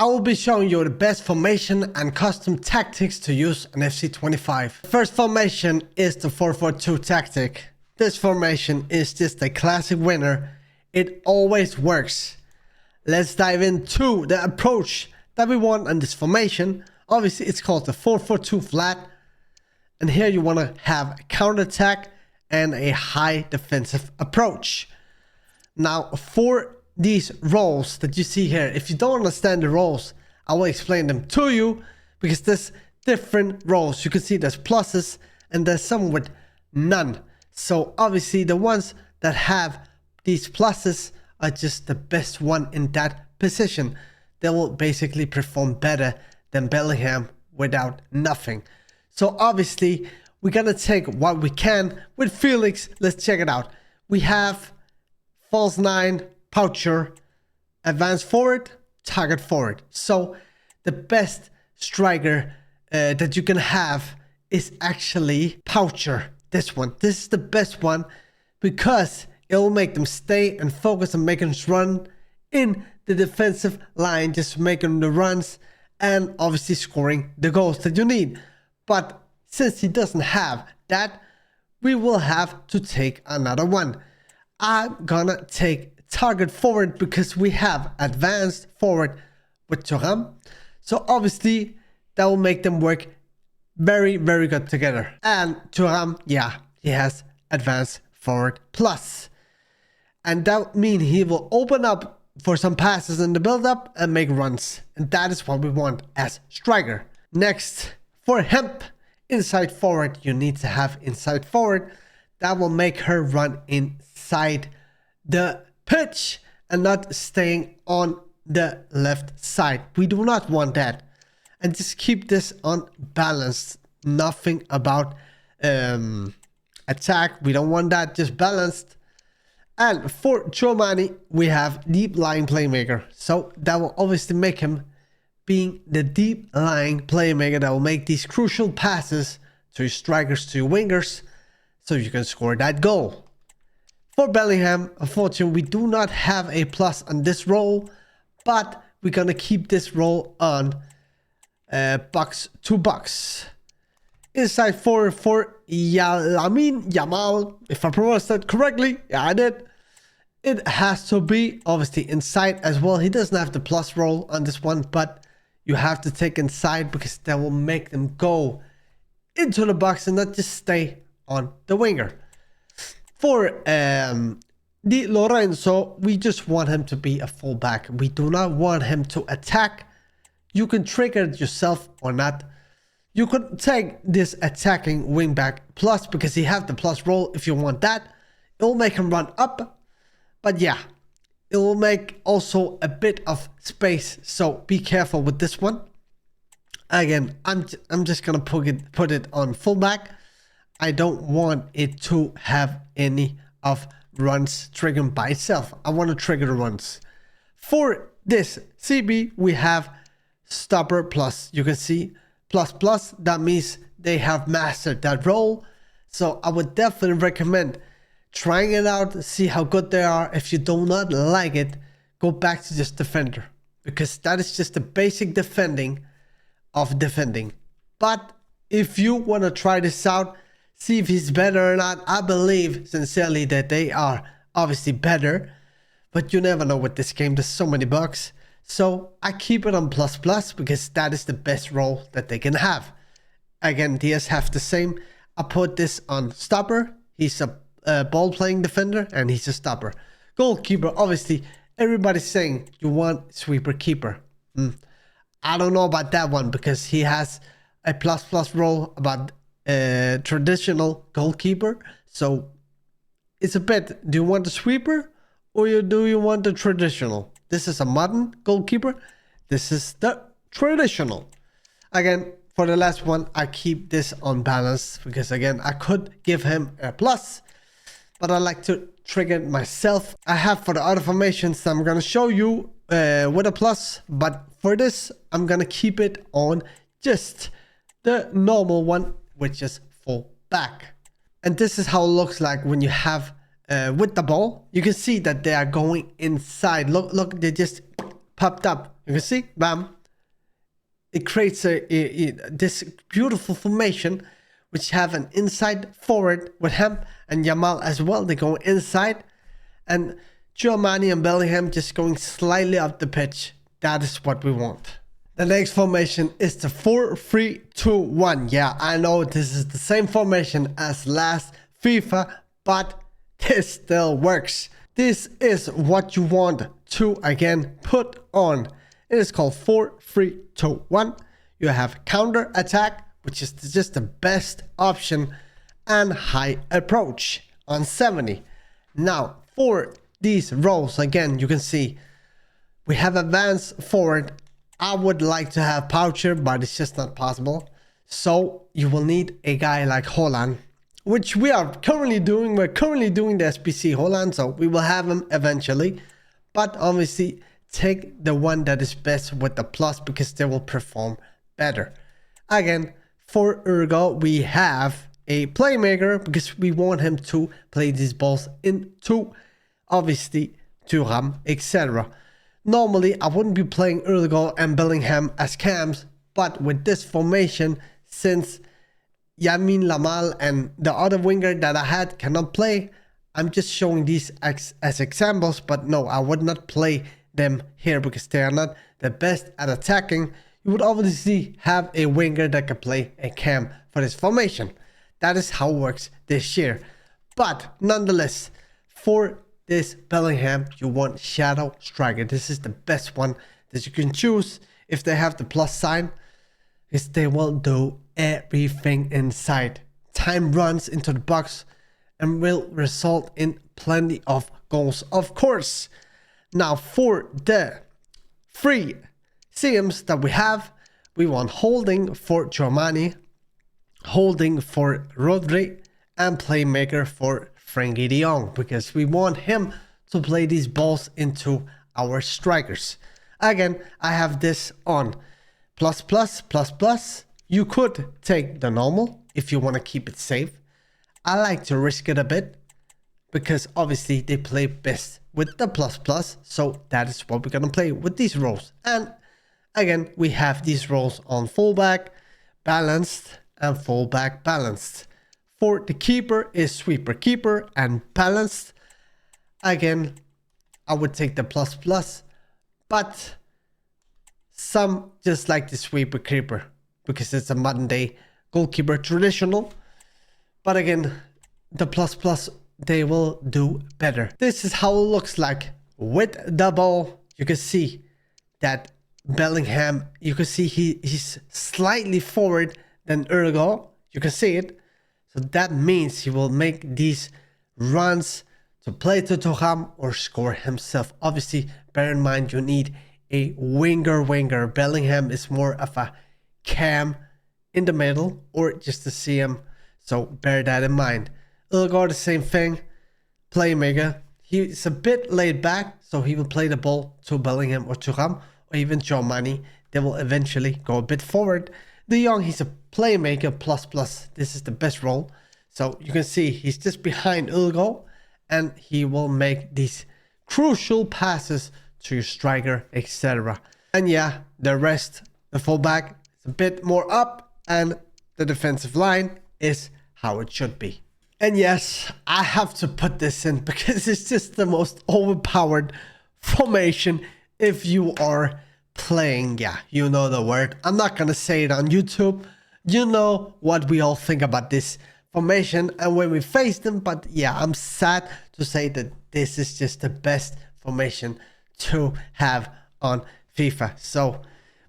I will be showing you the best formation and custom tactics to use on FC25. The first formation is the 4-4-2 tactic. This formation is just a classic winner. It always works. Let's dive into the approach that we want on this formation. Obviously, it's called the 4-4-2 flat. And here you want to have a counterattack and a high defensive approach. Now, for these roles that you see here, if you don't understand the roles, I will explain them to you, because there's different roles. You can see there's pluses and there's some with none. So obviously the ones that have these pluses are just the best one in that position. They will basically perform better than Bellingham without nothing. So obviously we're gonna take what we can with Felix. Let's check it out. We have false 9, Poucher, advance forward, target forward. So the best striker that you can have is actually Poucher. This one. This is the best one because it will make them stay and focus on making us run in the defensive line, just making the runs and obviously scoring the goals that you need. But since he doesn't have that, we will have to take another one. I'm gonna take target forward because we have advanced forward with Thuram. So obviously that will make them work very, very good together. And Thuram, yeah, he has advanced forward plus. And that means he will open up for some passes in the build-up and make runs. And that is what we want as striker. Next, for Hemp, inside forward, you need to have inside forward. That will make her run inside the pitch and not staying on the left side. We do not want that. And just keep this unbalanced. Nothing about attack. We don't want that. Just balanced. And for Chouamani, we have deep lying playmaker. So that will obviously make him being the deep lying playmaker that will make these crucial passes to your strikers, to your wingers, so you can score that goal. For Bellingham, unfortunately, we do not have a plus on this role, but we're gonna keep this role on box to box. Inside forward for Yamal, if I pronounced that correctly, yeah, I did. It has to be obviously inside as well. He doesn't have the plus role on this one, but you have to take inside because that will make them go into the box and not just stay on the winger. For Di Lorenzo, we just want him to be a fullback. We do not want him to attack. You can trigger it yourself or not. You could take this attacking wingback plus because he has the plus role if you want that. It will make him run up. But yeah, it will make also a bit of space. So be careful with this one. Again, I'm just gonna put it on fullback. I don't want it to have any of runs triggered by itself. I want to trigger the runs. For this CB, we have stopper plus. You can see plus plus. That means they have mastered that role. So I would definitely recommend trying it out, see how good they are. If you do not like it, go back to just defender, because that is just the basic defending of defending. But if you want to try this out, see if he's better or not, I believe sincerely that they are obviously better, but you never know with this game. There's so many bugs. So I keep it on plus plus because that is the best role that they can have. Again, DS have the same. I put this on stopper. He's a ball playing defender and he's a stopper. Goalkeeper, obviously everybody's saying you want sweeper keeper. I don't know about that one because he has a plus plus role about traditional goalkeeper. So it's a bit, do you want the sweeper or do you want the traditional? This is a modern goalkeeper. This is the traditional. Again, for the last one, I keep this on balance because again, I could give him a plus, but I like to trigger it myself. I have for the other formations I'm gonna show you with a plus, but for this, I'm gonna keep it on just the normal one, which is full back. And this is how it looks like when you have with the ball. You can see that they are going inside. Look, they just popped up. You can see, bam. It creates this beautiful formation, which have an inside forward with him and Yamal as well. They go inside, and Tchouaméni and Bellingham just going slightly up the pitch. That is what we want. The next formation is the 4-3-2-1. Yeah, I know this is the same formation as last FIFA, but this still works. This is what you want to again put on. It is called 4-3-2-1. You have counter attack, which is just the best option, and high approach on 70. Now for these roles, again, you can see we have advanced forward. I would like to have Poucher, but it's just not possible. So you will need a guy like Haaland, which we are currently doing. We're currently doing the SBC Haaland, so we will have him eventually. But obviously, take the one that is best with the plus, because they will perform better. Again, for Urgo, we have a playmaker, because we want him to play these balls into, obviously, Thuram, etc. Normally, I wouldn't be playing Urgo and Bellingham as cams, but with this formation, since Lamine Yamal and the other winger that I had cannot play, I'm just showing these as examples, but no, I would not play them here because they are not the best at attacking. You would obviously have a winger that can play a cam for this formation. That is how it works this year. But nonetheless, for this Bellingham, you want Shadow Striker. This is the best one that you can choose if they have the plus sign, is they will do everything inside. Time runs into the box and will result in plenty of goals, of course. Now for the free CMs that we want holding for Tchouaméni, holding for Rodri, and playmaker for Frenkie de Jong, because we want him to play these balls into our strikers. Again, I have this on plus plus plus plus. You could take the normal if you want to keep it safe. I like to risk it a bit because obviously they play best with the plus plus, so that is what we're gonna play with these roles. And again, we have these roles on fullback, balanced, and fullback balanced. For the keeper is sweeper keeper and balanced. Again, I would take the plus plus, but some just like the sweeper keeper because it's a modern day goalkeeper traditional. But again, the plus plus, they will do better. This is how it looks like with the ball. You can see that Bellingham, you can see he's slightly forward than Urgo. You can see it. So that means he will make these runs to play to Thuram or score himself. Obviously, bear in mind you need a winger. Bellingham is more of a cam in the middle or just a CM. So bear that in mind. Urgo, the same thing. Playmaker. He's a bit laid back, so he will play the ball to Bellingham or Thuram or even Tchouaméni. They will eventually go a bit forward. De Jong, he's a playmaker plus plus. This is the best role. So you can see he's just behind Urgo and he will make these crucial passes to your striker, etc. And yeah, the rest, the fullback is a bit more up and the defensive line is how it should be. And yes, I have to put this in because it's just the most overpowered formation if you are playing. Yeah, you know the word. I'm not gonna say it on YouTube. You know what we all think about this formation and when we face them. But yeah, I'm sad to say that this is just the best formation to have on FIFA. So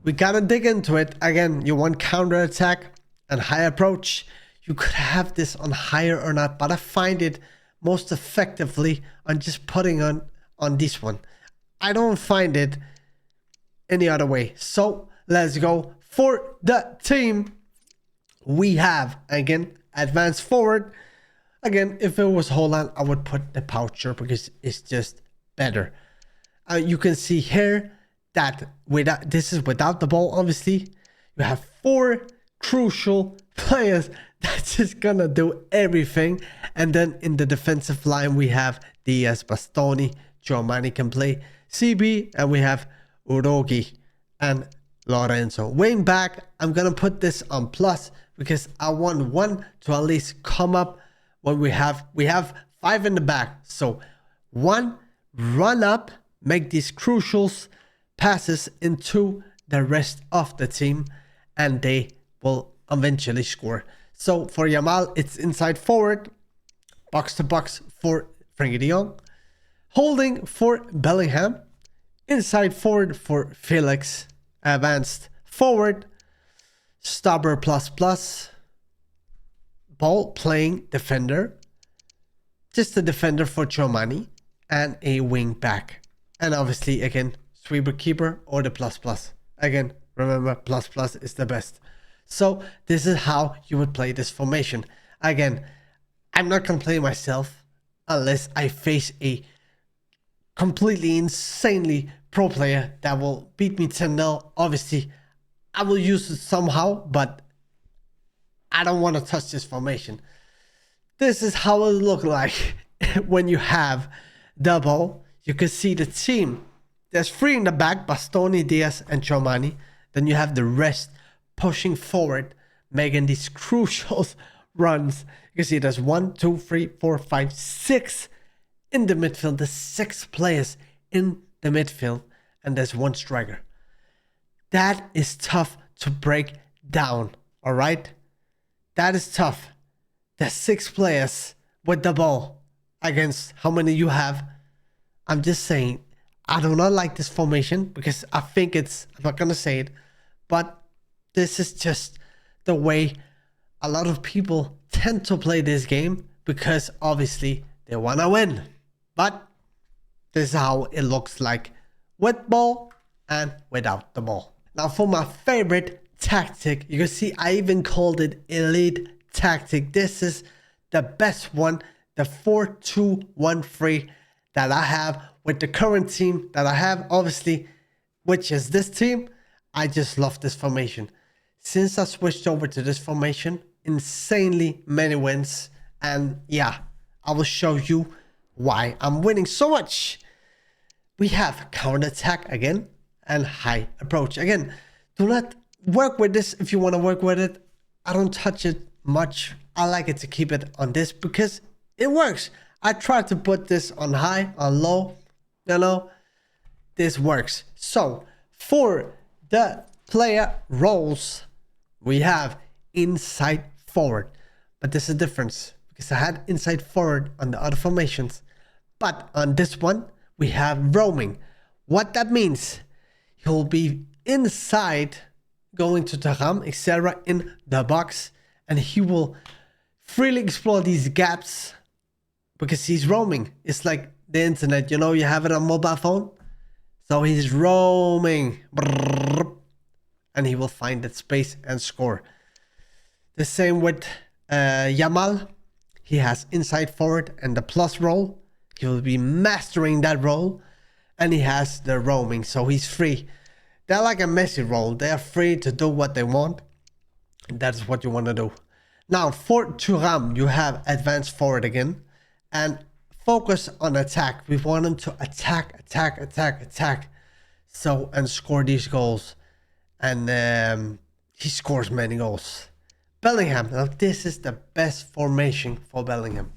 we gotta dig into it. Again, you want counter attack and high approach. You could have this on higher or not, but I find it most effectively on just putting on this one. I don't find it any other way. So let's go for the team. We have again advanced forward. Again, if it was Haaland, I would put the Poucher because it's just better. You can see here that this is without the ball. Obviously, you have 4 crucial players that's just gonna do everything. And then in the defensive line we have Diaz, Bastoni, Tchouaméni can play CB, and we have Udogi, and Lorenzo. Wing back, I'm gonna put this on plus because I want one to at least come up when we have 5 in the back. So one, run up, make these crucial passes into the rest of the team, and they will eventually score. So for Yamal, it's inside forward, box to box for Frankie de Jong, holding for Bellingham, inside forward for Felix, advanced forward, stopper plus, ball playing defender, just a defender for Chomani, and a wing back. And obviously, again, sweeper keeper or the plus. Again, remember, plus is the best. So this is how you would play this formation. Again, I'm not going to play myself unless I face a completely insanely pro player that will beat me 10-0. Obviously, I will use it somehow, but I don't want to touch this formation. This is how it look like when you have the ball. You can see the team. There's 3 in the back, Bastoni, Diaz, and Chomani. Then you have the rest pushing forward, making these crucial runs. You can see there's 1, 2, 3, 4, 5, 6 in the midfield. There's 6 players in the midfield, and there's 1 striker. That is tough to break down, all right? That is tough. There's 6 players with the ball against how many you have. I'm just saying, I do not like this formation because I think I'm not going to say it, but this is just the way a lot of people tend to play this game because obviously they want to win. But this is how it looks like with ball and without the ball. Now for my favorite tactic, you can see I even called it elite tactic. This is the best one, the 4-2-1-3 that I have with the current team that I have, obviously, which is this team. I just love this formation. Since I switched over to this formation, insanely many wins, and yeah, I will show you why I'm winning so much. We have counter attack again and high approach. Again, do not work with this if you want to work with it. I don't touch it much. I like it to keep it on this because it works. I tried to put this on high, on low, you know, this works. So for the player roles, we have inside forward, but there's a difference because I had inside forward on the other formations, but on this one we have roaming. What that means, he'll be inside going to Taram, etc. in the box, and he will freely explore these gaps because he's roaming. It's like the internet, you know, you have it on mobile phone. So he's roaming. And he will find that space and score. The same with Yamal. He has inside forward and the plus role. He will be mastering that role. And he has the roaming, so he's free. They're like a Messi role. They're free to do what they want. And that's what you want to do. Now for Thuram, you have advanced forward again. And focus on attack. We want him to attack. So, and score these goals. And he scores many goals. Bellingham. Now this is the best formation for Bellingham.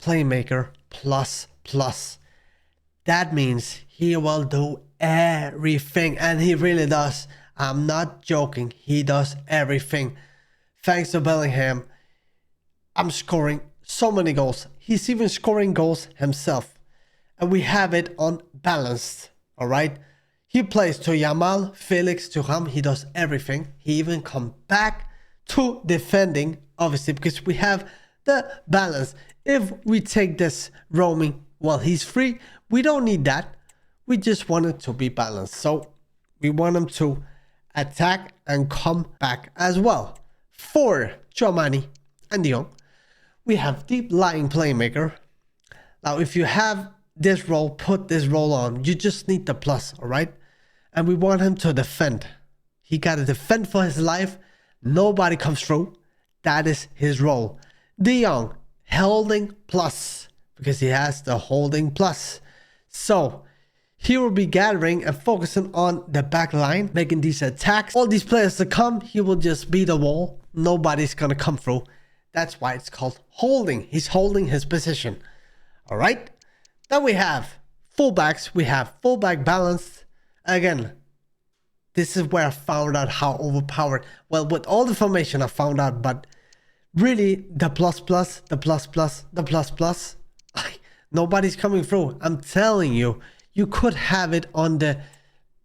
Playmaker plus. That means he will do everything. And he really does. I'm not joking. He does everything. Thanks to Bellingham, I'm scoring so many goals. He's even scoring goals himself. And we have it on balanced. Alright? He plays to Yamal, Felix, Thuram. He does everything. He even come back to defending, obviously, because we have the balance. If we take this roaming while he's free, we don't need that. We just want it to be balanced. So we want him to attack and come back as well. For Chomani and de Jong, we have deep lying playmaker. Now, if you have this role, put this role on. You just need the plus, all right? And we want him to defend. He got to defend for his life. Nobody comes through. That is his role. De Jong, holding plus, because he has the holding plus. So he will be gathering and focusing on the back line, making these attacks. All these players to come, he will just beat the wall. Nobody's gonna come through. That's why it's called holding. He's holding his position. All right. Then we have fullbacks. We have fullback balanced. Again, this is where I found out how overpowered. Well, with all the formation I found out, but really the plus plus, the plus plus, the plus plus, nobody's coming through. I'm telling you, you could have it on the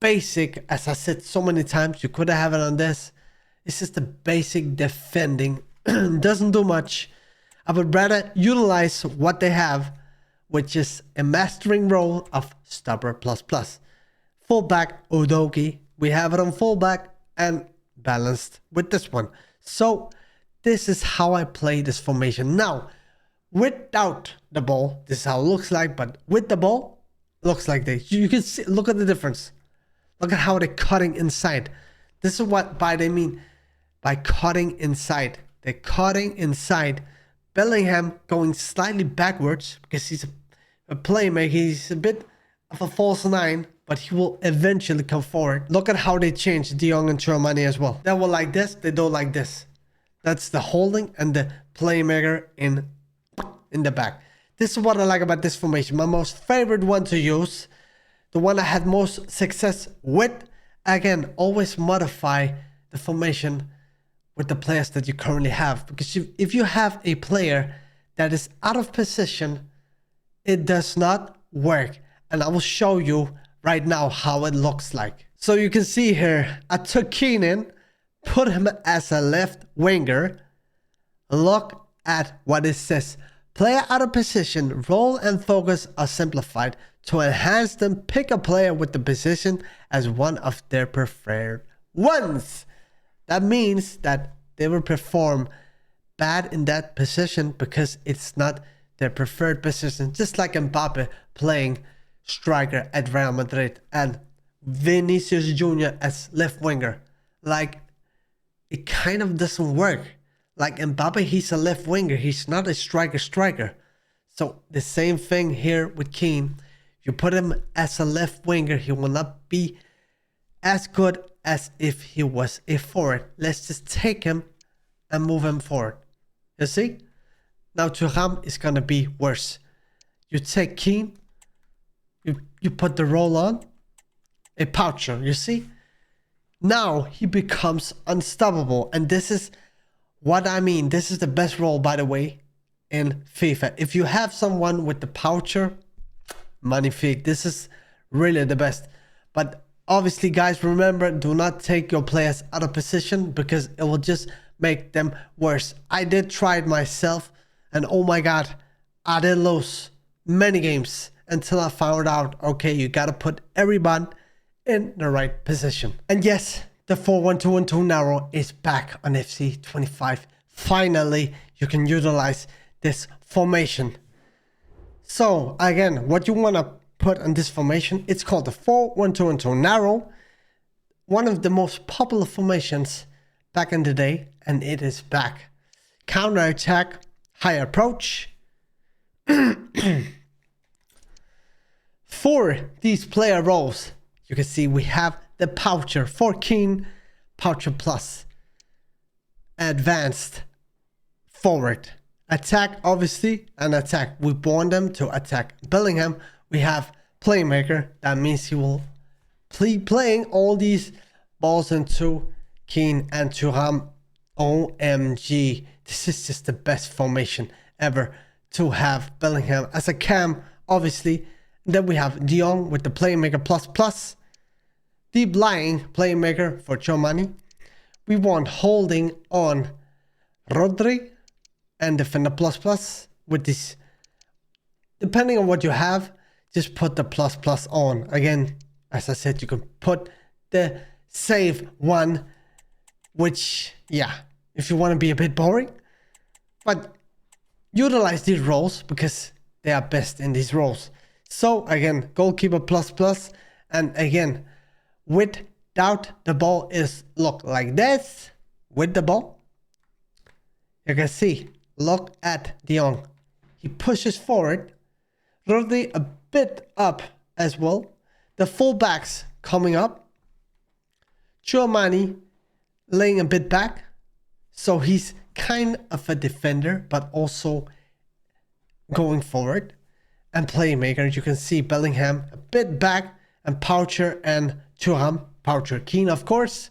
basic, as I said so many times, you could have it on this. It's just the basic defending. Doesn't do much. I would rather utilize what they have, which is a mastering role of stopper plus plus. Fullback Udogi. We have it on fullback and balanced with this one. So this is how I play this formation. Now, without the ball, this is how it looks like, but with the ball, looks like this. You can see, look at the difference. Look at how they're cutting inside. This is what they mean by cutting inside. They're cutting inside. Bellingham going slightly backwards because he's a playmaker. He's a bit of a false nine, but he will eventually come forward. Look at how they change De Jong and Tchouaméni as well. They will like this, they don't like this. That's the holding and the playmaker in the back. This is what I like about this formation. My most favorite one to use. The one I had most success with. Again, always modify the formation with the players that you currently have. Because if you have a player that is out of position, it does not work. And I will show you right now how it looks like. So you can see here, I took Keenan, put him as a left winger. Look at what it says. Player out of position, role and focus are simplified. To enhance them, pick a player with the position as one of their preferred ones. That means that they will perform bad in that position because it's not their preferred position. Just like Mbappe playing striker at Real Madrid and Vinicius Jr. as left winger. Like, it kind of doesn't work. Like Mbappe, he's a left winger. He's not a striker. So the same thing here with Keane. You put him as a left winger, he will not be as good as if he was a forward. Let's just take him and move him forward. You see? Now Thuram is going to be worse. You take Keane, you put the roll on, a poucher, you see? Now he becomes unstoppable. And this is what I mean. This is the best role, by the way, in FIFA. If you have someone with the poucher, magnifique. This is really the best. But obviously, guys, remember, do not take your players out of position because it will just make them worse. I did try it myself, and oh my god, I did lose many games until I found out, okay, you gotta put everyone in the right position. And yes, the 4-1-2-1-2 narrow is back on FC25. Finally, you can utilize this formation. So again, what you want to put on this formation, it's called the 4-1-2-1-2 narrow. One of the most popular formations back in the day, and it is back. Counter attack, high approach. For these player roles, you can see we have the poucher for Keane, poucher plus, advanced, forward, attack, obviously, and attack. We want them to attack. Bellingham, we have playmaker. That means he will be playing all these balls into Keane and Thuram. OMG, this is just the best formation ever to have Bellingham as a cam, obviously. And then we have De Jong with the playmaker plus plus. Deep lying playmaker for Tchouaméni. We want holding on Rodri and defender plus plus with this. Depending on what you have, just put the plus plus on. Again, as I said, you can put the save one, which, yeah, if you want to be a bit boring, but utilize these roles because they are best in these roles. So again, goalkeeper plus plus, and again, without the ball is look like this. With the ball, you can see, look at De Jong. He pushes forward. Rodri a bit up as well. the fullbacks coming up. Tchouaméni laying a bit back. So he's kind of a defender, but also going forward. And playmaker, you can see Bellingham a bit back, and Poucher and Thuram, Poucher Keane of course,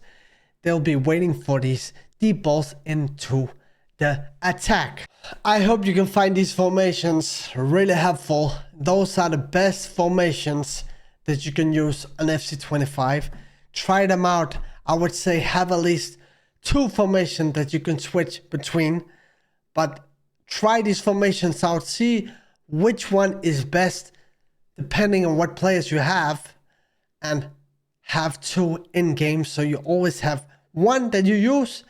they'll be waiting for these deep balls into the attack. I hope you can find these formations really helpful. Those are the best formations that you can use on FC25. Try them out. I would say have at least 2 formations that you can switch between, but try these formations out, see which one is best depending on what players you have, and have 2 in game, so you always have one that you use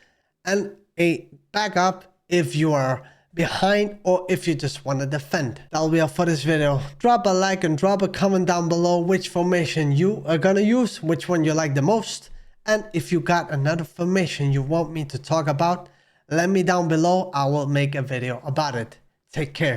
and a backup if you are behind or if you just want to defend. That'll be all for this video. Drop a like and drop a comment down below which formation you are gonna use, which one you like the most, and if you got another formation you want me to talk about, let me down below. I will make a video about it. Take care.